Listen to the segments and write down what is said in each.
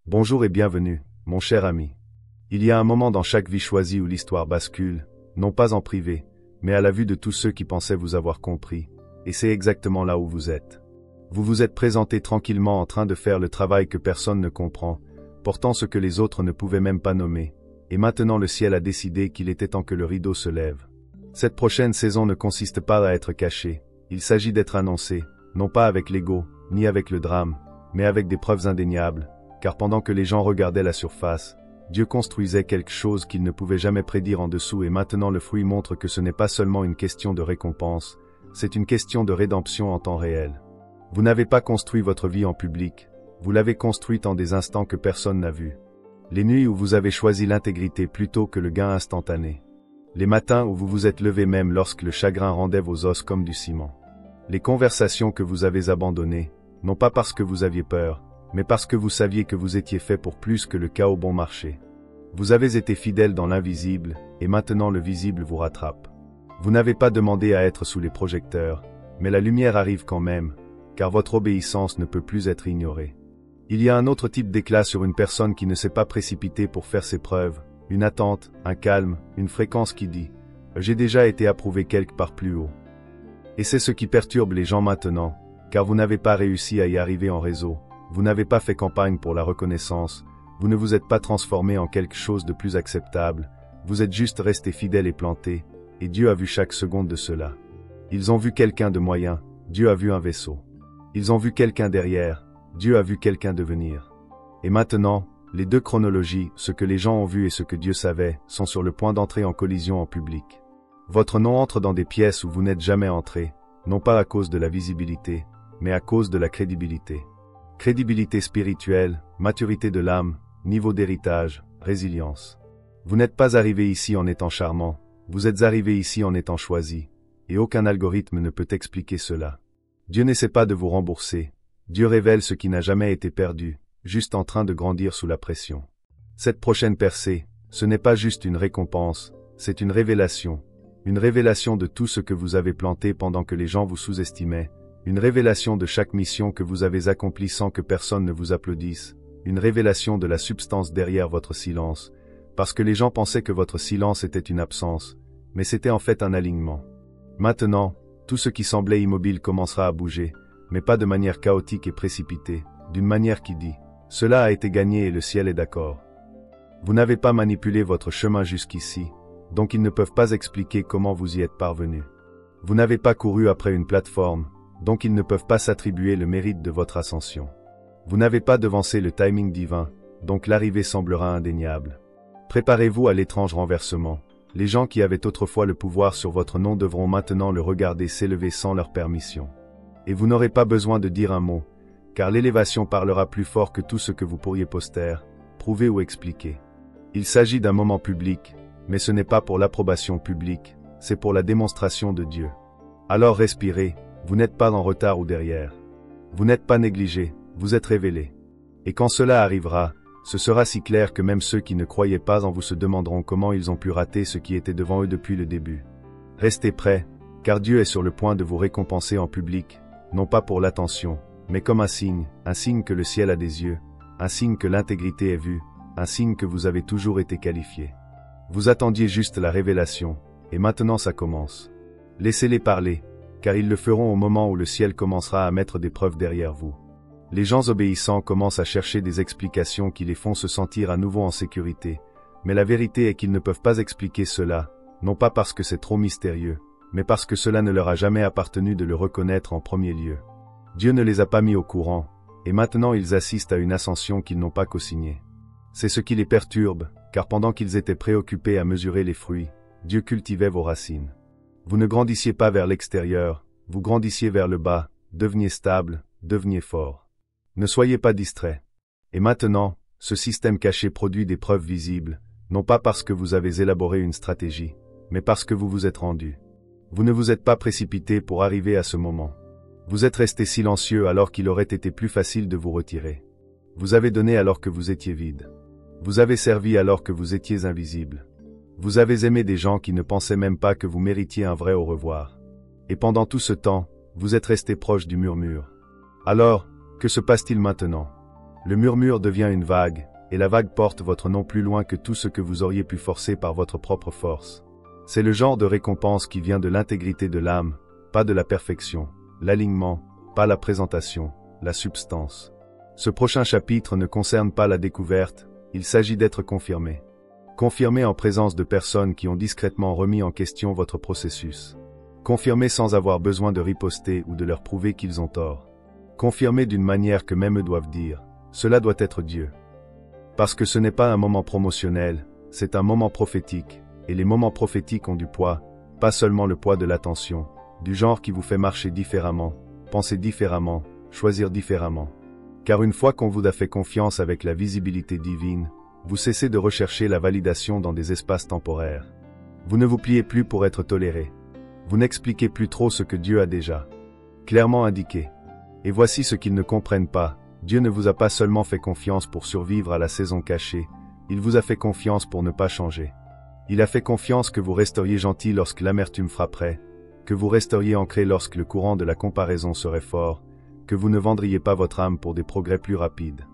Bonjour et bienvenue, mon cher ami. Il y a un moment dans chaque vie choisie où l'histoire bascule, non pas en privé, mais à la vue de tous ceux qui pensaient vous avoir compris, et c'est exactement là où vous êtes. Vous vous êtes présenté tranquillement en train de faire le travail que personne ne comprend, portant ce que les autres ne pouvaient même pas nommer, et maintenant le ciel a décidé qu'il était temps que le rideau se lève. Cette prochaine saison ne consiste pas à être caché, il s'agit d'être annoncé, non pas avec l'ego, ni avec le drame, mais avec des preuves indéniables, car pendant que les gens regardaient la surface, Dieu construisait quelque chose qu'il ne pouvait jamais prédire en dessous et maintenant le fruit montre que ce n'est pas seulement une question de récompense, c'est une question de rédemption en temps réel. Vous n'avez pas construit votre vie en public, vous l'avez construite en des instants que personne n'a vus. Les nuits où vous avez choisi l'intégrité plutôt que le gain instantané. Les matins où vous vous êtes levé même lorsque le chagrin rendait vos os comme du ciment. Les conversations que vous avez abandonnées, non pas parce que vous aviez peur, mais parce que vous saviez que vous étiez fait pour plus que le chaos bon marché. Vous avez été fidèle dans l'invisible, et maintenant le visible vous rattrape. Vous n'avez pas demandé à être sous les projecteurs, mais la lumière arrive quand même, car votre obéissance ne peut plus être ignorée. Il y a un autre type d'éclat sur une personne qui ne s'est pas précipitée pour faire ses preuves, une attente, un calme, une fréquence qui dit « J'ai déjà été approuvé quelque part plus haut ». Et c'est ce qui perturbe les gens maintenant, car vous n'avez pas réussi à y arriver en réseau. Vous n'avez pas fait campagne pour la reconnaissance, vous ne vous êtes pas transformé en quelque chose de plus acceptable, vous êtes juste resté fidèle et planté, et Dieu a vu chaque seconde de cela. Ils ont vu quelqu'un de moyen, Dieu a vu un vaisseau. Ils ont vu quelqu'un derrière, Dieu a vu quelqu'un devenir. Et maintenant, les deux chronologies, ce que les gens ont vu et ce que Dieu savait, sont sur le point d'entrer en collision en public. Votre nom entre dans des pièces où vous n'êtes jamais entré, non pas à cause de la visibilité, mais à cause de la crédibilité. Crédibilité spirituelle, maturité de l'âme, niveau d'héritage, résilience. Vous n'êtes pas arrivé ici en étant charmant, vous êtes arrivé ici en étant choisi, et aucun algorithme ne peut expliquer cela. Dieu n'essaie pas de vous rembourser, Dieu révèle ce qui n'a jamais été perdu, juste en train de grandir sous la pression. Cette prochaine percée, ce n'est pas juste une récompense, c'est une révélation de tout ce que vous avez planté pendant que les gens vous sous-estimaient, une révélation de chaque mission que vous avez accomplie sans que personne ne vous applaudisse, une révélation de la substance derrière votre silence, parce que les gens pensaient que votre silence était une absence, mais c'était en fait un alignement. Maintenant, tout ce qui semblait immobile commencera à bouger, mais pas de manière chaotique et précipitée, d'une manière qui dit « Cela a été gagné et le ciel est d'accord ». Vous n'avez pas manipulé votre chemin jusqu'ici, donc ils ne peuvent pas expliquer comment vous y êtes parvenu. Vous n'avez pas couru après une plateforme, donc ils ne peuvent pas s'attribuer le mérite de votre ascension. Vous n'avez pas devancé le timing divin, donc l'arrivée semblera indéniable. Préparez-vous à l'étrange renversement. Les gens qui avaient autrefois le pouvoir sur votre nom devront maintenant le regarder s'élever sans leur permission. Et vous n'aurez pas besoin de dire un mot, car l'élévation parlera plus fort que tout ce que vous pourriez poster, prouver ou expliquer. Il s'agit d'un moment public, mais ce n'est pas pour l'approbation publique, c'est pour la démonstration de Dieu. Alors respirez. Vous n'êtes pas en retard ou derrière. Vous n'êtes pas négligé, vous êtes révélé. Et quand cela arrivera, ce sera si clair que même ceux qui ne croyaient pas en vous se demanderont comment ils ont pu rater ce qui était devant eux depuis le début. Restez prêts, car Dieu est sur le point de vous récompenser en public, non pas pour l'attention, mais comme un signe que le ciel a des yeux, un signe que l'intégrité est vue, un signe que vous avez toujours été qualifié. Vous attendiez juste la révélation, et maintenant ça commence. Laissez-les parler, car ils le feront au moment où le ciel commencera à mettre des preuves derrière vous. Les gens obéissants commencent à chercher des explications qui les font se sentir à nouveau en sécurité, mais la vérité est qu'ils ne peuvent pas expliquer cela, non pas parce que c'est trop mystérieux, mais parce que cela ne leur a jamais appartenu de le reconnaître en premier lieu. Dieu ne les a pas mis au courant, et maintenant ils assistent à une ascension qu'ils n'ont pas co-signée. C'est ce qui les perturbe, car pendant qu'ils étaient préoccupés à mesurer les fruits, Dieu cultivait vos racines. Vous ne grandissiez pas vers l'extérieur, vous grandissiez vers le bas, deveniez stable, deveniez fort. Ne soyez pas distraits. Et maintenant, ce système caché produit des preuves visibles, non pas parce que vous avez élaboré une stratégie, mais parce que vous vous êtes rendu. Vous ne vous êtes pas précipité pour arriver à ce moment. Vous êtes resté silencieux alors qu'il aurait été plus facile de vous retirer. Vous avez donné alors que vous étiez vide. Vous avez servi alors que vous étiez invisible. Vous avez aimé des gens qui ne pensaient même pas que vous méritiez un vrai au revoir. Et pendant tout ce temps, vous êtes resté proche du murmure. Alors, que se passe-t-il maintenant? Le murmure devient une vague, et la vague porte votre nom plus loin que tout ce que vous auriez pu forcer par votre propre force. C'est le genre de récompense qui vient de l'intégrité de l'âme, pas de la perfection, l'alignement, pas la présentation, la substance. Ce prochain chapitre ne concerne pas la découverte, il s'agit d'être confirmé. Confirmé en présence de personnes qui ont discrètement remis en question votre processus. Confirmé sans avoir besoin de riposter ou de leur prouver qu'ils ont tort. Confirmé d'une manière que même eux doivent dire, cela doit être Dieu. Parce que ce n'est pas un moment promotionnel, c'est un moment prophétique, et les moments prophétiques ont du poids, pas seulement le poids de l'attention, du genre qui vous fait marcher différemment, penser différemment, choisir différemment. Car une fois qu'on vous a fait confiance avec la visibilité divine, vous cessez de rechercher la validation dans des espaces temporaires. Vous ne vous pliez plus pour être toléré. Vous n'expliquez plus trop ce que Dieu a déjà clairement indiqué. Et voici ce qu'ils ne comprennent pas. Dieu ne vous a pas seulement fait confiance pour survivre à la saison cachée, il vous a fait confiance pour ne pas changer. Il a fait confiance que vous resteriez gentil lorsque l'amertume frapperait, que vous resteriez ancré lorsque le courant de la comparaison serait fort, que vous ne vendriez pas votre âme pour des progrès plus rapides.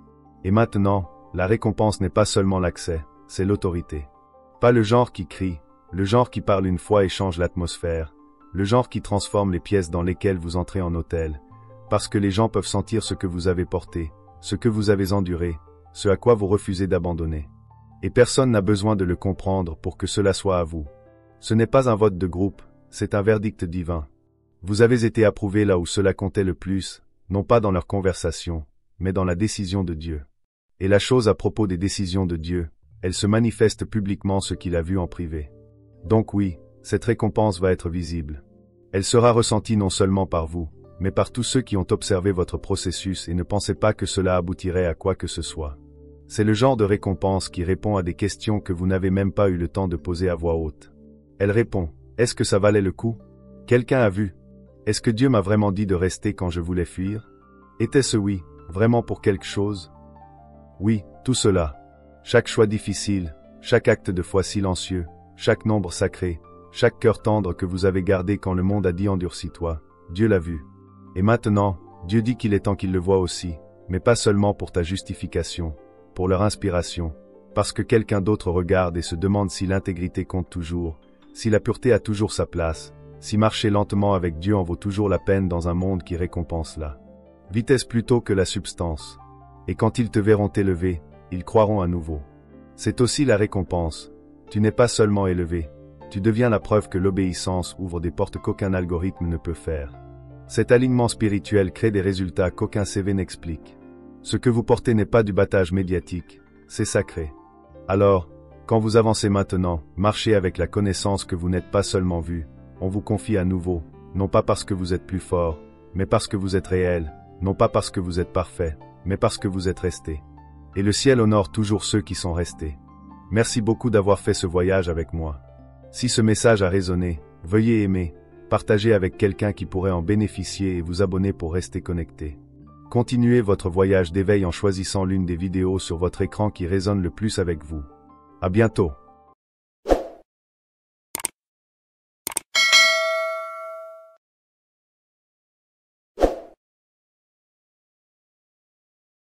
Et maintenant, la récompense n'est pas seulement l'accès, c'est l'autorité. Pas le genre qui crie, le genre qui parle une fois et change l'atmosphère, le genre qui transforme les pièces dans lesquelles vous entrez en hôtel, parce que les gens peuvent sentir ce que vous avez porté, ce que vous avez enduré, ce à quoi vous refusez d'abandonner. Et personne n'a besoin de le comprendre pour que cela soit à vous. Ce n'est pas un vote de groupe, c'est un verdict divin. Vous avez été approuvé là où cela comptait le plus, non pas dans leur conversation, mais dans la décision de Dieu. Et la chose à propos des décisions de Dieu, elle se manifeste publiquement ce qu'il a vu en privé. Donc oui, cette récompense va être visible. Elle sera ressentie non seulement par vous, mais par tous ceux qui ont observé votre processus et ne pensaient pas que cela aboutirait à quoi que ce soit. C'est le genre de récompense qui répond à des questions que vous n'avez même pas eu le temps de poser à voix haute. Elle répond, est-ce que ça valait le coup? Quelqu'un a vu? Est-ce que Dieu m'a vraiment dit de rester quand je voulais fuir? Était-ce oui, vraiment pour quelque chose? Oui, tout cela. Chaque choix difficile, chaque acte de foi silencieux, chaque nombre sacré, chaque cœur tendre que vous avez gardé quand le monde a dit endurcis-toi, Dieu l'a vu. Et maintenant, Dieu dit qu'il est temps qu'il le voie aussi, mais pas seulement pour ta justification, pour leur inspiration, parce que quelqu'un d'autre regarde et se demande si l'intégrité compte toujours, si la pureté a toujours sa place, si marcher lentement avec Dieu en vaut toujours la peine dans un monde qui récompense la vitesse plutôt que la substance. Et quand ils te verront t'élever, ils croiront à nouveau. C'est aussi la récompense. Tu n'es pas seulement élevé, tu deviens la preuve que l'obéissance ouvre des portes qu'aucun algorithme ne peut faire. Cet alignement spirituel crée des résultats qu'aucun CV n'explique. Ce que vous portez n'est pas du battage médiatique, c'est sacré. Alors, quand vous avancez maintenant, marchez avec la connaissance que vous n'êtes pas seulement vu, on vous confie à nouveau, non pas parce que vous êtes plus fort, mais parce que vous êtes réel, non pas parce que vous êtes parfait, mais parce que vous êtes resté. Et le ciel honore toujours ceux qui sont restés. Merci beaucoup d'avoir fait ce voyage avec moi. Si ce message a résonné, veuillez aimer, partager avec quelqu'un qui pourrait en bénéficier et vous abonner pour rester connecté. Continuez votre voyage d'éveil en choisissant l'une des vidéos sur votre écran qui résonne le plus avec vous. À bientôt.